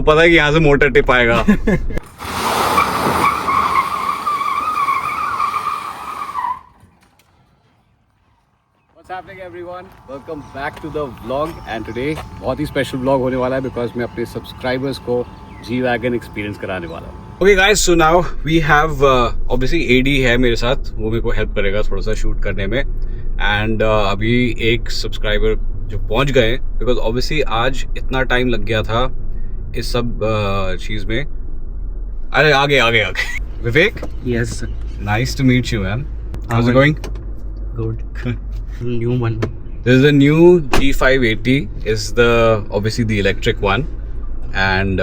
पता है कि यहाँ से मोटर टिप आएगा। What's happening everyone? Welcome back to the vlog and today बहुत ही स्पेशल vlog होने वाला है because मैं अपने सब्सक्राइबर्स को G-Wagon एक्सपीरियंस कराने वाला हूँ। Okay guys, so now we have obviously AD है मेरे साथ, वो मेरे को हेल्प करेगा थोड़ा सा शूट करने में and अभी एक सब्सक्राइबर जो पहुंच गए because obviously आज इतना टाइम लग गया था इस सब चीज़ में। अरे आगे विवेक? Yes sir. Nice to meet you man. How's it going? Good. New one. This is the new G580. Is the obviously the electric one, and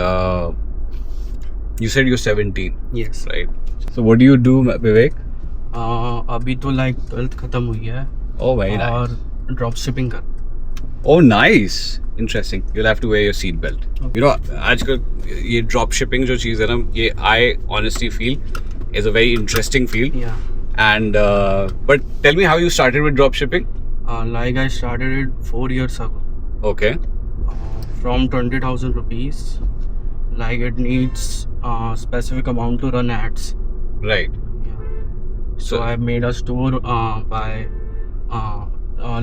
you said you're 17. Yes. Right. So what do you do, Vivek? अभी तो like 12th खत्म हुई है Oh, very nice. और drop shipping कर। Oh, nice. Interesting. You'll have to wear your seat belt. Okay. You know, आजकल ये drop shipping जो चीज़ है ना, ये I honestly feel is a very interesting field. Yeah. And but tell me how you started with drop shipping. Like I started it 4 years ago. Okay. From 20,000 rupees. Like it needs specific amount to run ads. Right. Yeah. So I made a store by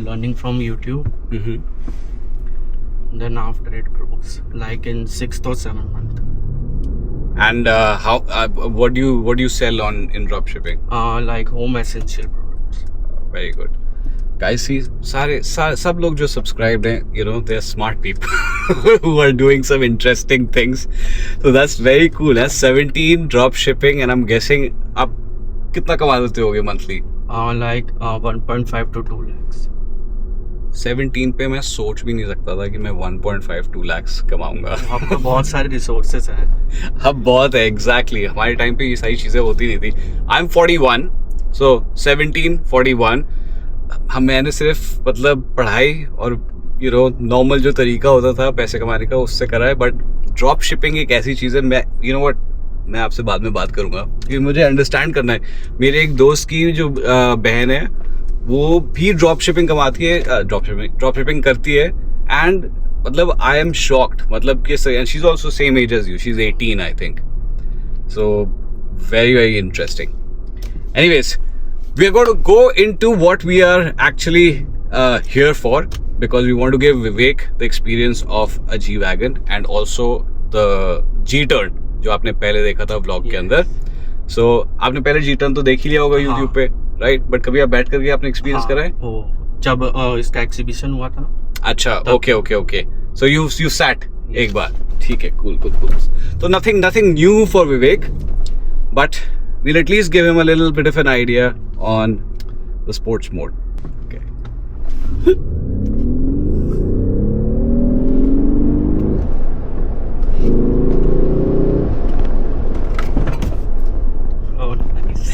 learning from YouTube. Mm-hmm. Then after it grows, like in 6th or 7th month. And how what do you sell in drop shipping? Like home essential products. Very good. Guys, see, सब लोग जो subscribed हैं, you know, they're smart people who are doing some interesting things. So that's very cool. 17 drop shipping, and I'm guessing आप कितना कमा देते होगे monthly? Like 1.5 to 2 lakhs. 17 पे मैं सोच भी नहीं सकता था कि मैं 1.52 lakhs कमाऊंगा। आपको बहुत सारे रिसोर्सेज हैं। अब बहुत है एग्जैक्टली हमारे टाइम पे ये सारी चीज़ें होती नहीं थी। आई एम 41, सो 17 41 मैंने सिर्फ मतलब पढ़ाई और यू नो नॉर्मल जो तरीका होता था पैसे कमाने का उससे करा है। बट ड्रॉप शिपिंग एक ऐसी चीज़ है, मैं यू नो व्हाट, मैं आपसे बाद में बात करूँगा क्योंकि मुझे अंडरस्टैंड करना है। मेरे एक दोस्त की जो बहन है वो भी ड्रॉप शिपिंग कमाती है, ड्रॉप शिपिंग करती है एंड मतलब आई एम शॉक्ड, मतलब कि she is also same age as you, she is 18 I think. So very very interesting. Anyways, we are going to go into what we are actually here for because we want to give Vivek the experience of a G-Wagon and also the G-Turn जो आपने पहले देखा था vlog के अंदर। सो आपने पहले G-Turn तो देख ही लिया होगा यूट्यूब पे, राइट? बट कभी आप बैठ करके आपने एक्सपीरियंस करा है? जब इसका एग्जीबिशन हुआ था ना। अच्छा, ओके। सो यू सैट एक बार, ठीक है, कूल। तो nothing new for Vivek, but we'll at least give him a little bit of an idea on the sports mode. Okay. Oh, nice.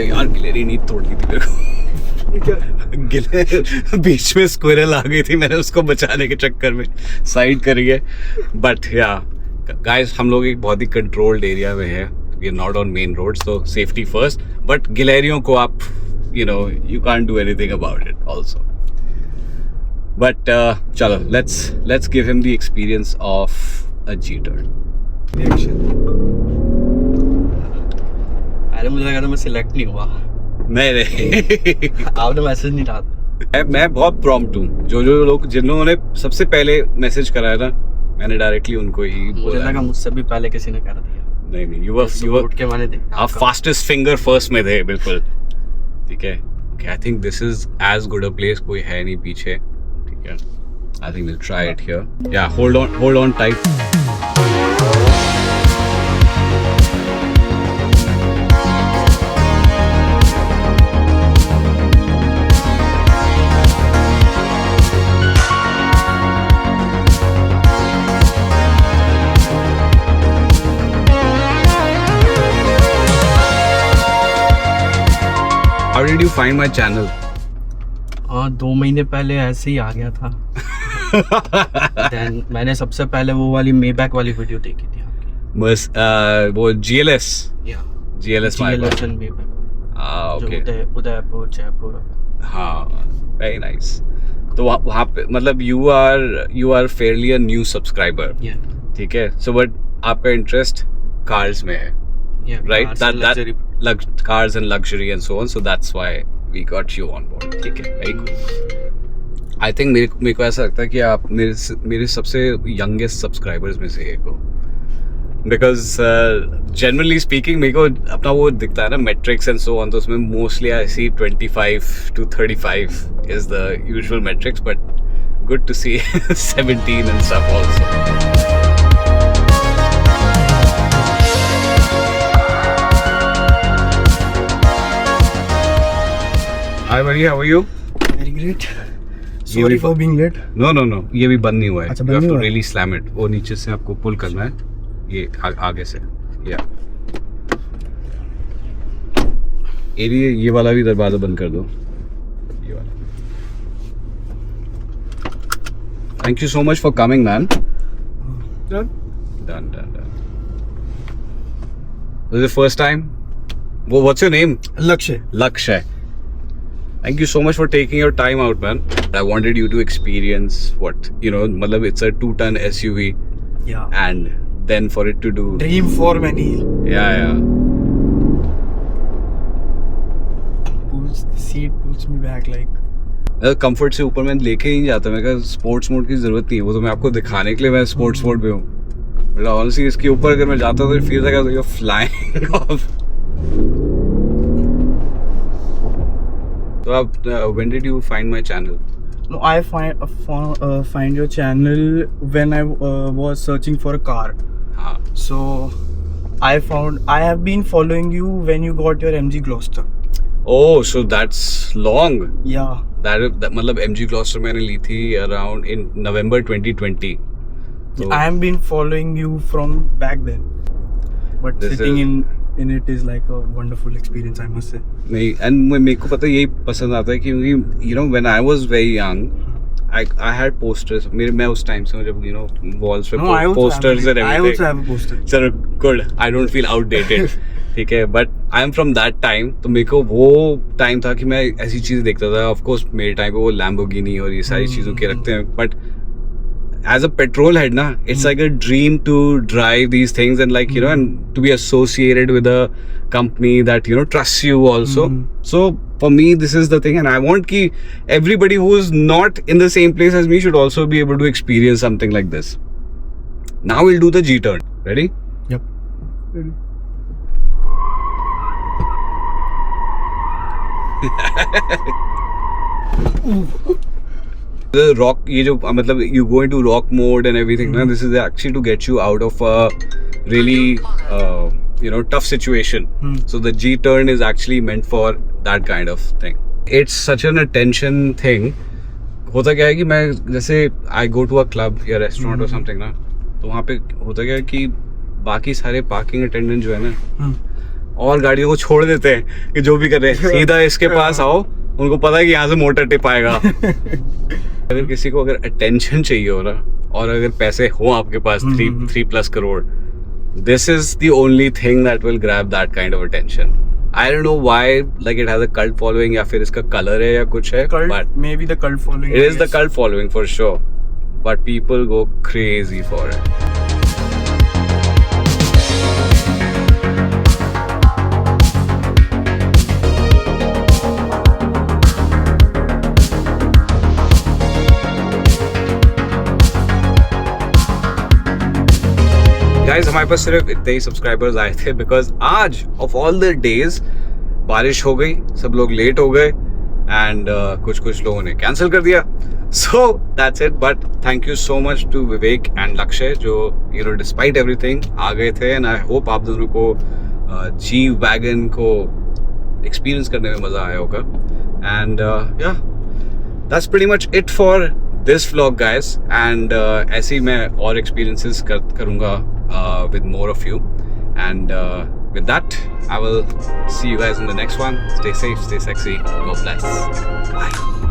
यार गिलेरी नींद तोड़ दी थी मेरे को। गिले बीच में स्क्विरल आ गई थी, मैंने उसको बचाने के चक्कर में साइड करी है। बट या गाइस, हम लोग एक बहुत ही कंट्रोल्ड एरिया में है, we are not on main road, so safety first. But गिलेरियों को आप you know you can't do anything about it also. But चलो let's give him the experience of a G-Turn। अरे मुझे लगा था मैं सिलेक्ट नहीं हुआ। नहीं आपने मैसेज नहीं डाला। मैं बहुत प्रॉम्प्ट हूँ। जो लोग जिन्होंने सबसे पहले मैसेज कराया ना, मैंने डायरेक्टली उनको ही मुझे बोला। लगा मुझसे भी पहले किसी ने कर दिया। नहीं, यू वर के मैंने देखा आप फास्टेस्ट फिंगर फर्स्ट में थे, बिल्कुल ठीक है। I think this is as good a place कोई है नहीं पीछे, ठीक है। I think will try it here. या hold on tight. How did you find my channel? 2 महीने पहले ऐसे ही आ गया था। Then मैंने सबसे पहले वो वाली मेबैक वाली वीडियो देखी थी आपकी। बस वो GLS Yeah. GLS GLS and Maybach. Okay. Udaipur Jaipur. हाँ, वेरी नाइस. तो वहाँ पे मतलब you are fairly a new subscriber. Yeah. ठीक है. सो बट आपका इंटरेस्ट कार्स में है, Yeah. right? cars That and luxury. cars and luxury and so on. So that's why we got you on board. ठीक है, very cool. I think मेरे को ऐसा लगता है कि आप मेरे सबसे youngest subscribers में से एक हो. Because generally speaking मेरे को अपना वो दिखता है ना metrics and so on, तो उसमें mostly I see 25 to 35 is the usual metrics, but good to see 17 and stuff also. Hi buddy, how are you? Very great. भी- Sorry for being late. No, ये भी बंद नहीं हुआ है. अच्छा, You बंद have नहीं to हुआ है? really slam it. वो नीचे से आपको पुल करना है. ये आगे से. Yeah. ये वाला भी दरवाजा बंद कर दो. ये वाला. Thank you so much for coming, man. Done? Done. This is the first time. What's your name? Lakshay. Lakshay. Thank you so much for taking your time out, man. I wanted you to experience मतलब it's a 2-ton SUV, Yeah. and then for it to do. Dream for many. Yeah. Pulls the seat, pulls me back like. Comfort से ऊपर मैं लेके ही नहीं जाता. मैं कहा sports mode की जरूरत नहीं है, वो तो मैं आपको दिखाने के लिए मैं स्पोर्ट्स मोड पे हूँ. बट ऑनेस्टली इसके ऊपर अगर मैं जाता तो feel like you are flying off. तो आप when did you find my channel? No, I find your channel when I was searching for a car. हाँ. So I have been following you when you got your MG Gloster. Oh, so that's long. Yeah. That मतलब MG Gloster मैंने ली थी around in November 2020. So, I have been following you from back then. But This sitting is- in it is like a wonderful experience, I must say. नहीं, and मेरे को पता है यही पसंद आता है क्योंकि when I was very young, I had posters. मैं उस टाइम से जब walls पे No, I also posters and I everything. also have a poster. Sir, good. I don't feel outdated. ठीक है, but I am from that time. तो मेरे को वो टाइम था कि मैं ऐसी चीजें देखता था. Of course मेरे टाइम पे वो Lamborghini और ये सारी चीजों के रखते हैं. But as a petrol head na, it's like a dream to drive these things and and to be associated with a company that trusts you also. So for me this is the thing, and I want ki everybody who is not in the same place as me should also be able to experience something like this. Now we'll do the G-turn. Ready? Yep. The rock, ये जो मतलब you go into rock mode and everything ना, this is actually to get you out of a really tough situation. So the G-turn is actually meant for that kind of thing. It's such an attention thing. होता क्या है कि मैं जैसे I go to a club या restaurant or something ना, तो वहाँ पे होता क्या है कि बाकी सारे पार्किंग अटेंडेंट जो है ना और गाड़ियों को छोड़ देते हैं कि जो भी कर रहे हैं सीधा इसके पास आओ. उनको पता है कि यहाँ से मोटर टिप आएगा. अगर किसी को अगर अटेंशन चाहिए हो ना, और अगर पैसे हो आपके पास 3+ crore, this is the only thing that will grab that kind of attention. I don't know why, like it has a cult following या फिर इसका कलर है या कुछ है, but Maybe the cult following. it is the cult following for sure. But people go crazy for it. Guys हमारे पास सिर्फ इतने ही सब्सक्राइबर्स आए थे बिकॉज आज ऑफ ऑल द डेज बारिश हो गई, सब लोग लेट हो गए एंड कुछ लोगों ने कैंसिल कर दिया. So that's it. But thank you so much to Vivek and Lakshya जो डिस्पाइट एवरीथिंग आ गए थे, एंड आई होप आप दोनों को जी वैगन को एक्सपीरियंस करने में मजा आया होगा. एंड या that's pretty much it for this vlog guys. And ऐसे ही मैं और एक्सपीरियंसेस करूँगा with more of you, and with that I will see you guys in the next one. Stay safe, stay sexy, God bless, bye.